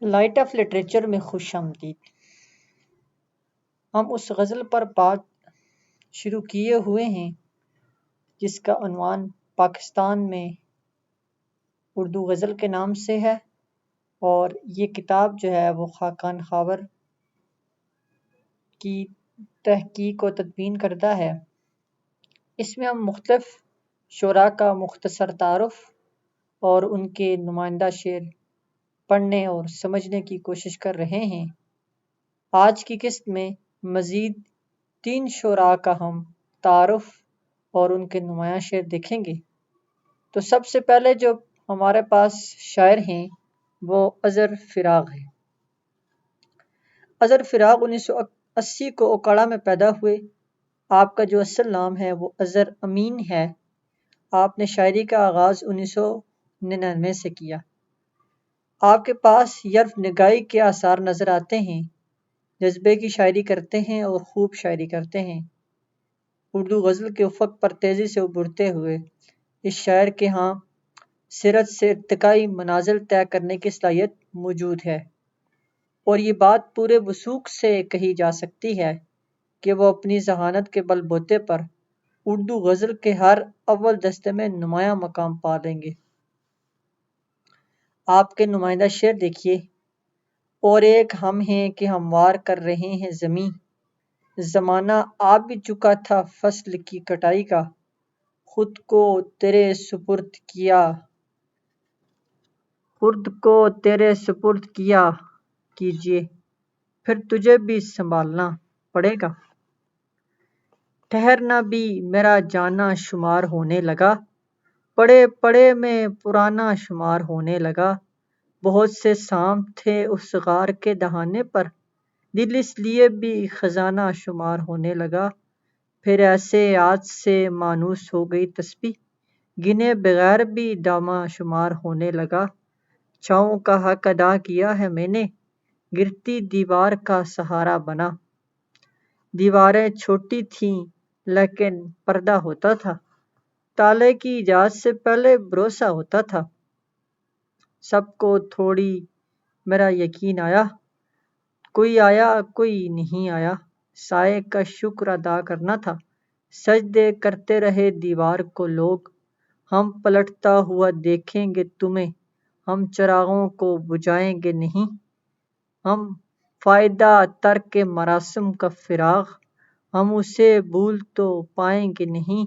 Light of literature میں خوش آمدید۔ ہم اس غزل پر بات شروع کیے ہوئے ہیں جس کا عنوان پاکستان میں اردو غزل کے نام سے ہے، اور یہ کتاب جو ہے وہ خاقان خاور کی تحقیق و تدوین کردہ ہے۔ اس میں ہم مختلف شعراء کا مختصر تعارف اور ان کے نمائندہ شعر پڑھنے اور سمجھنے کی کوشش کر رہے ہیں۔ آج کی قسط میں مزید 3 شعراء کا ہم تعارف اور ان کے نمایاں شعر دیکھیں گے۔ تو سب سے پہلے جو ہمارے پاس شاعر ہیں وہ اظہر فراق ہے۔ اظہر فراق 1980 کو اوکاڑا میں پیدا ہوئے۔ آپ کا جو اصل نام ہے وہ اظہر امین ہے۔ آپ نے شاعری کا آغاز 1999 سے کیا۔ آپ کے پاس یرف نگائی کے آثار نظر آتے ہیں۔ جذبے کی شاعری کرتے ہیں اور خوب شاعری کرتے ہیں۔ اردو غزل کے افق پر تیزی سے ابھرتے ہوئے اس شاعر کے ہاں سیرت سے ارتقائی منازل طے کرنے کی صلاحیت موجود ہے، اور یہ بات پورے وثوق سے کہی جا سکتی ہے کہ وہ اپنی ذہانت کے بل بوتے پر اردو غزل کے ہر اول دستے میں نمایاں مقام پا لیں گے۔ آپ کے نمائندہ شعر دیکھیے۔ اور ایک ہم ہیں کہ ہموار کر رہے ہیں زمیں، زمانہ آ بھی چکا تھا فصل کی کٹائی کا، خود کو تیرے سپرد کیا کیجئے، پھر تجھے بھی سنبھالنا پڑے گا۔ ٹھہرنا بھی میرا جانا شمار ہونے لگا، پڑے پڑے میں پرانا شمار ہونے لگا۔ بہت سے سام تھے اس غار کے دہانے پر، دل اس لیے بھی خزانہ شمار ہونے لگا۔ پھر ایسے آج سے مانوس ہو گئی تسبیح، گنے بغیر بھی دامہ شمار ہونے لگا۔ چھاؤں کا حق ادا کیا ہے میں نے، گرتی دیوار کا سہارا بنا۔ دیواریں چھوٹی تھیں لیکن پردہ ہوتا تھا، تالے کی ایجاد سے پہلے بھروسہ ہوتا تھا۔ سب کو تھوڑی میرا یقین آیا، کوئی آیا کوئی نہیں آیا، سائے کا شکر ادا کرنا تھا۔ سجدے کرتے رہے دیوار کو لوگ، ہم پلٹتا ہوا دیکھیں گے تمہیں، ہم چراغوں کو بجھائیں گے نہیں۔ ہم فائدہ ترک مراسم کا فراق، ہم اسے بھول تو پائیں گے نہیں۔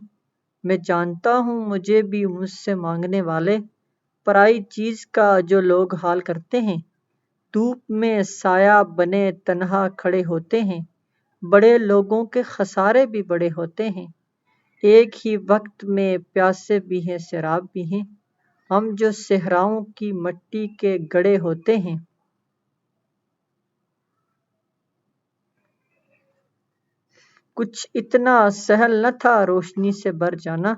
میں جانتا ہوں مجھے بھی مجھ سے مانگنے والے، پرائی چیز کا جو لوگ حال کرتے ہیں، دھوپ میں سایہ بنے تنہا کھڑے ہوتے ہیں۔ بڑے لوگوں کے خسارے بھی بڑے ہوتے ہیں، ایک ہی وقت میں پیاسے بھی ہیں سیراب بھی ہیں، ہم جو صحراؤں کی مٹی کے گڑھے ہوتے ہیں۔ کچھ اتنا سہل نہ تھا روشنی سے بھر جانا،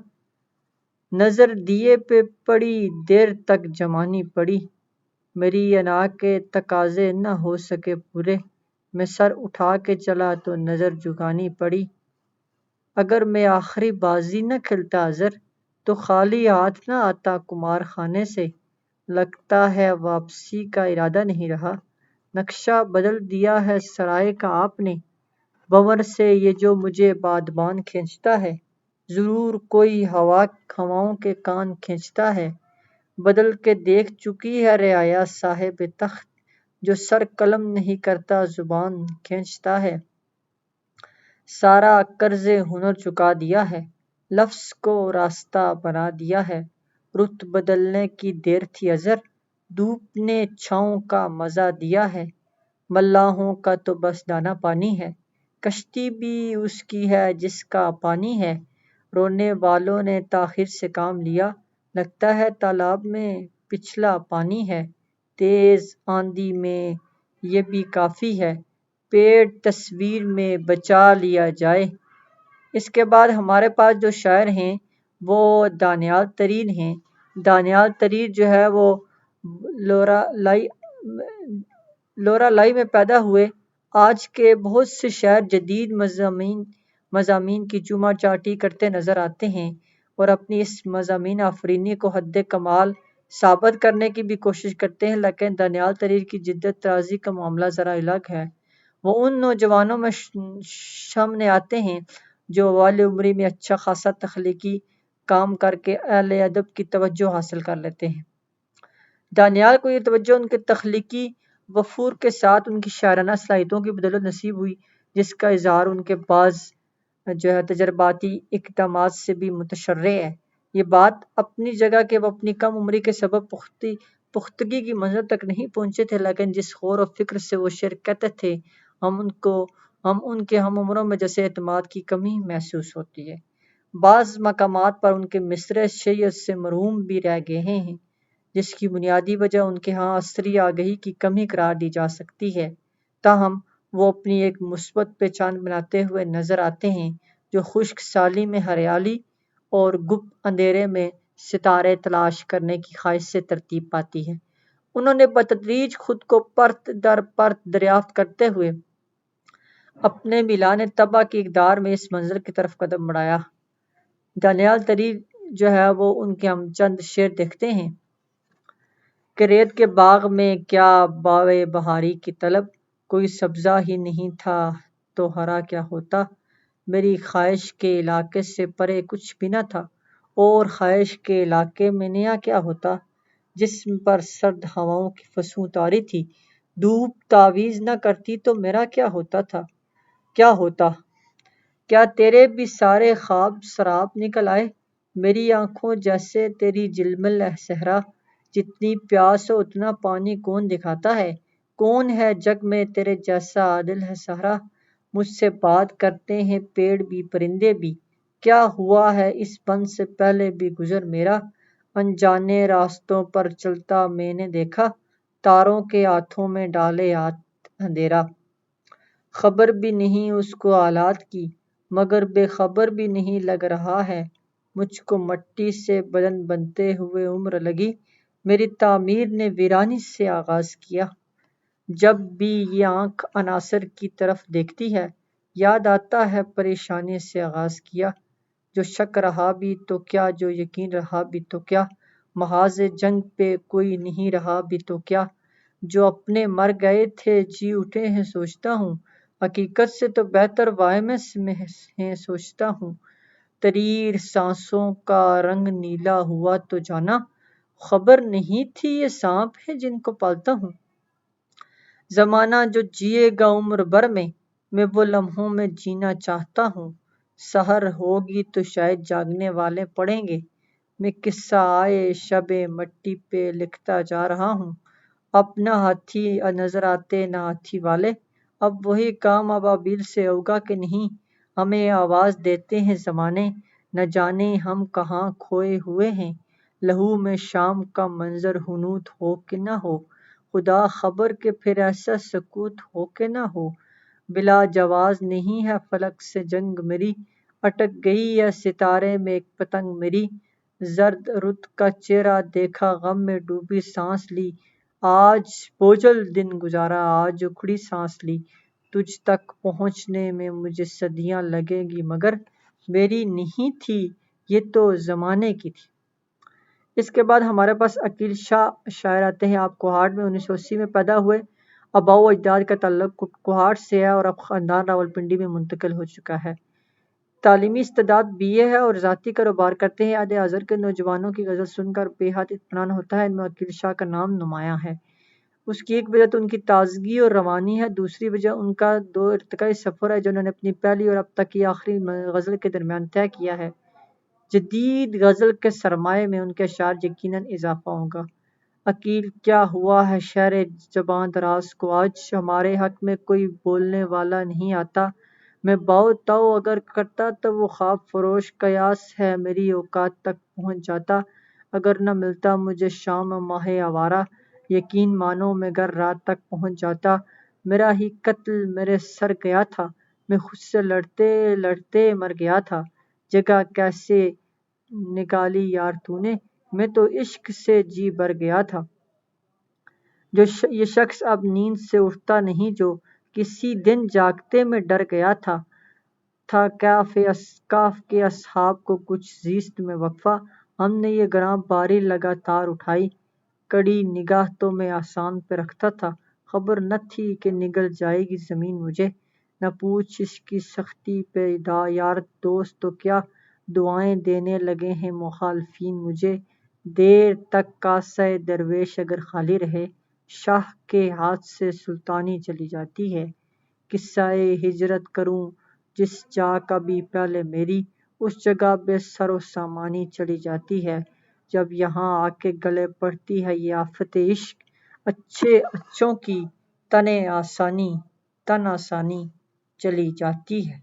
نظر دیے پہ پڑی دیر تک جمانی پڑی۔ میری انا کے تقاضے نہ ہو سکے پورے، میں سر اٹھا کے چلا تو نظر جھکانی پڑی۔ اگر میں آخری بازی نہ کھلتا اظہر، تو خالی ہاتھ نہ آتا کمار خانے سے۔ لگتا ہے واپسی کا ارادہ نہیں رہا، نقشہ بدل دیا ہے سرائے کا آپ نے۔ بھنور سے یہ جو مجھے بادبان کھینچتا ہے، ضرور کوئی ہواؤں کے کان کھینچتا ہے۔ بدل کے دیکھ چکی ہے رعایا صاحب تخت، جو سر قلم نہیں کرتا زبان کھینچتا ہے۔ سارا قرض ہنر چکا دیا ہے، لفظ کو راستہ بنا دیا ہے۔ رخ بدلنے کی دیر تھی اظہر، دھوپ نے چھاؤں کا مزہ دیا ہے۔ ملاحوں کا تو بس دانا پانی ہے، کشتی بھی اس کی ہے جس کا پانی ہے۔ رونے والوں نے تاخیر سے کام لیا، لگتا ہے تالاب میں پچھلا پانی ہے۔ تیز آندھی میں یہ بھی کافی ہے، پیڑ تصویر میں بچا لیا جائے۔ اس کے بعد ہمارے پاس جو شاعر ہیں وہ دانیال ترین ہیں۔ دانیال ترین جو ہے وہ لورا لائی میں پیدا ہوئے۔ آج کے بہت سے شاعر جدید مضامین کی چوما چاٹی کرتے نظر آتے ہیں، اور اپنی اس مضامین آفرینی کو حد کمال ثابت کرنے کی بھی کوشش کرتے ہیں، لیکن دانیال تحریر کی جدت طرازی کا معاملہ ذرا الگ ہے۔ وہ ان نوجوانوں میں سامنے آتے ہیں جو والی عمری میں اچھا خاصا تخلیقی کام کر کے اہل ادب کی توجہ حاصل کر لیتے ہیں۔ دانیال کو یہ توجہ ان کے تخلیقی وفور کے ساتھ ان کی شاعرانہ صلاحیتوں کی بدولت نصیب ہوئی، جس کا اظہار ان کے بعض تجرباتی اقدامات سے بھی متشرع ہے۔ یہ بات اپنی جگہ کہ وہ اپنی کم عمری کے سبب پختگی کی منزل تک نہیں پہنچے تھے، لیکن جس غور و فکر سے وہ شعر کہتے تھے، ہم ان کے ہم عمروں میں جیسے اعتماد کی کمی محسوس ہوتی ہے۔ بعض مقامات پر ان کے مصرعے شیعت سے مرحوم بھی رہ گئے ہیں، جس کی بنیادی وجہ ان کے ہاں عصری آگہی کی کمی قرار دی جا سکتی ہے۔ تاہم وہ اپنی ایک مثبت پہچان بناتے ہوئے نظر آتے ہیں، جو خشک سالی میں ہریالی اور گپ اندھیرے میں ستارے تلاش کرنے کی خواہش سے ترتیب پاتی ہے۔ انہوں نے بتدریج خود کو پرت در پرت دریافت کرتے ہوئے اپنے میلان طبع کی اقدار میں اس منزل کی طرف قدم بڑھایا۔ دانیال تحریر وہ ان کے ہم چند شعر دیکھتے ہیں کہ ریت کے باغ میں کیا باوے بہاری کی طلب، کوئی سبزہ ہی نہیں تھا تو ہرا کیا ہوتا، میری خواہش کے علاقے سے پرے کچھ بھی نہ تھا، اور خواہش کے علاقے میں نیا کیا ہوتا، جسم پر سرد ہواؤں کی فسوں تاری تھی، دھوپ تعویذ نہ کرتی تو میرا کیا ہوتا تھا، کیا ہوتا، کیا تیرے بھی سارے خواب سراب نکل آئے، میری آنکھوں جیسے تیری جلمل ہے صحرا، جتنی پیاس ہو اتنا پانی کون دکھاتا ہے، کون ہے جگ میں تیرے جیسا عادل ہے سہرا، مجھ سے بات کرتے ہیں پیڑ بھی پرندے بھی، کیا ہوا ہے اس بن سے پہلے بھی گزر میرا، انجانے راستوں پر چلتا میں نے دیکھا، تاروں کے ہاتھوں میں ڈالے ہاتھ اندھیرا، خبر بھی نہیں اس کو حالات کی، مگر بے خبر بھی نہیں لگ رہا ہے، مجھ کو مٹی سے بدن بنتے ہوئے عمر لگی، میری تعمیر نے ویرانی سے آغاز کیا، جب بھی یہ آنکھ عناصر کی طرف دیکھتی ہے، یاد آتا ہے پریشانی سے آغاز کیا، جو شک رہا بھی تو کیا، جو یقین رہا بھی تو کیا، محاذ جنگ پہ کوئی نہیں رہا بھی تو کیا، جو اپنے مر گئے تھے جی اٹھے ہیں سوچتا ہوں، حقیقت سے تو بہتر واہم میں ہیں سوچتا ہوں، تریر سانسوں کا رنگ نیلا ہوا تو جانا، خبر نہیں تھی یہ سانپ ہے جن کو پالتا ہوں، زمانہ جو جیے گا عمر بھر میں وہ لمحوں میں جینا چاہتا ہوں، سحر ہوگی تو شاید جاگنے والے پڑھیں گے، میں قصہ آئے شب مٹی پہ لکھتا جا رہا ہوں، اب نہ ہاتھی نظر آتے نہ ہاتھی والے، اب وہی کام ابابیل سے ہوگا کہ نہیں، ہمیں آواز دیتے ہیں زمانے، نہ جانے ہم کہاں کھوئے ہوئے ہیں، لہو میں شام کا منظر حنوط ہو کہ نہ ہو، خدا خبر کہ پھر ایسا سکوت ہو کہ نہ ہو، بلا جواز نہیں ہے فلک سے جنگ میری، اٹک گئی ہے ستارے میں ایک پتنگ میری، زرد رت کا چہرہ دیکھا غم میں ڈوبی سانس لی، آج بوجھل دن گزارا آج اکھڑی سانس لی، تجھ تک پہنچنے میں مجھے صدیاں لگیں گی مگر میری نہیں تھی یہ تو زمانے کی تھی۔ اس کے بعد ہمارے پاس عقیل شاہ شاعر آتے ہیں۔ آپ کوہاٹ میں 1980 میں پیدا ہوئے، آباء و اجداد کا تعلق کوہاٹ سے ہے اور اب خاندان راولپنڈی میں منتقل ہو چکا ہے۔ تعلیمی استعداد BA ہے اور ذاتی کاروبار کرتے ہیں۔ عہد حاضر کے نوجوانوں کی غزل سن کر بے حد اطمینان ہوتا ہے، ان میں عقیل شاہ کا نام نمایاں ہے۔ اس کی ایک وجہ تو ان کی تازگی اور روانی ہے، دوسری وجہ ان کا 2 ارتقائی سفر ہے جو انہوں نے اپنی پہلی اور اب تک کی آخری غزل کے درمیان طے کیا ہے۔ جدید غزل کے سرمایہ میں ان کے اشعار یقیناً اضافہ ہوگا۔ عقیل کیا ہوا ہے شہر زباں دراز کو آج، ہمارے حق میں کوئی بولنے والا نہیں آتا، میں باؤ تاؤ اگر کرتا تو وہ خواب فروش قیاس ہے میری اوقات تک پہنچ جاتا، اگر نہ ملتا مجھے شام ماہ آوارہ، یقین مانو میں گر رات تک پہنچ جاتا، میرا ہی قتل میرے سر گیا تھا، میں خود سے لڑتے لڑتے مر گیا تھا، جگہ کیسے نکالی یار تو نے، میں تو عشق سے جی بھر گیا تھا، یہ شخص اب نیند سے اٹھتا نہیں جو کسی دن جاگتے میں ڈر گیا تھا کاف کے اصحاب کو کچھ زیست میں وقفہ، ہم نے یہ گراں باری لگاتار اٹھائی، کڑی نگاہ تو میں آسان پہ رکھتا تھا، خبر نہ تھی کہ نگل جائے گی زمین مجھے، نہ پوچھ اس کی سختی پہ یار دوست تو کیا دعائیں دینے لگے ہیں مخالفین مجھے، دیر تک کاسہ درویش اگر خالی رہے، شاہ کے ہاتھ سے سلطانی چلی جاتی ہے، قصہ ہجرت کروں جس جا کا بھی پہلے میری، اس جگہ بے سر و سامانی چلی جاتی ہے، جب یہاں آ کے گلے پڑتی ہے یہ آفت عشق، اچھے اچھوں کی تن آسانی چلی جاتی ہے۔